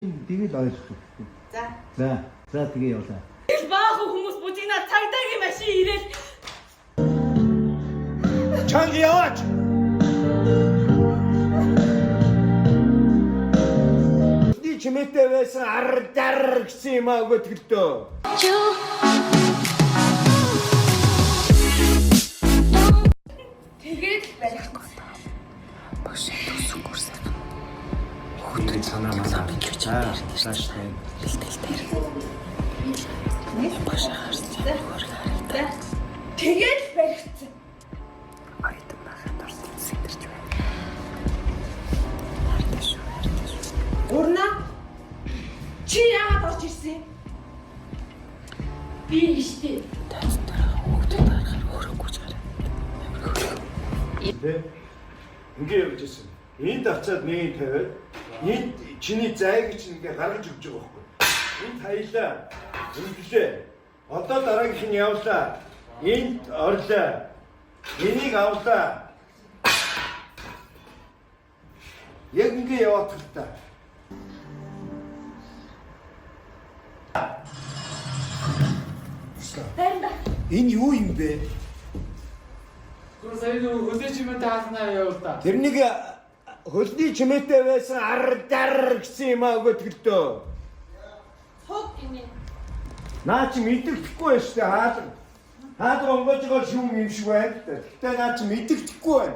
Тэгэл ойлгох. За тэгээ явлаа. Баах хүмүүс будигнаа цагдаагийн машин ирээл Чанга яваач. Ди чимээтэй байсан ардар гэсэн юм аа өгдөлтөө. тэгээд барих. Багш төсөв курсаа. Хүүхдээ санаа манаа цааш тань. Бэлтгэлтэй. Багш харсан. Хөргөөрэй. Тэгээд баригцсан. Айтан байхад орсон сэтэрч байна. Хартай шүү. Урна чи яагаад орж ирсэн? Би штий. Тайз дараа хүүхдээ гарахаар хөрөхгүй ч гараа. Ингээ явж ирсэн. Энд авцаад нэг тавиад энд чиний зайг чинь ингээ гаргаж өгч байгаа байхгүй. Энд хаялаа. Үнгэлээ. Одоо дараагийнх нь явлаа. Энд орлоо. Энийг авлаа. Яг ингээ яваад л та. Энэ юу юм бэ? Сая хөлөө чимээ тааснаа явал та. Тэрнийг хөлний чимээтэй байсан ардар гэсэн юм аа өгдөлтөө. Хог гинэ. Наа чи мэддэхгүй байж тээ хаалга. Хаалга онгойжгоо шүүм юм шиг байна. Гэтэ наа чи мэддэхгүй байна.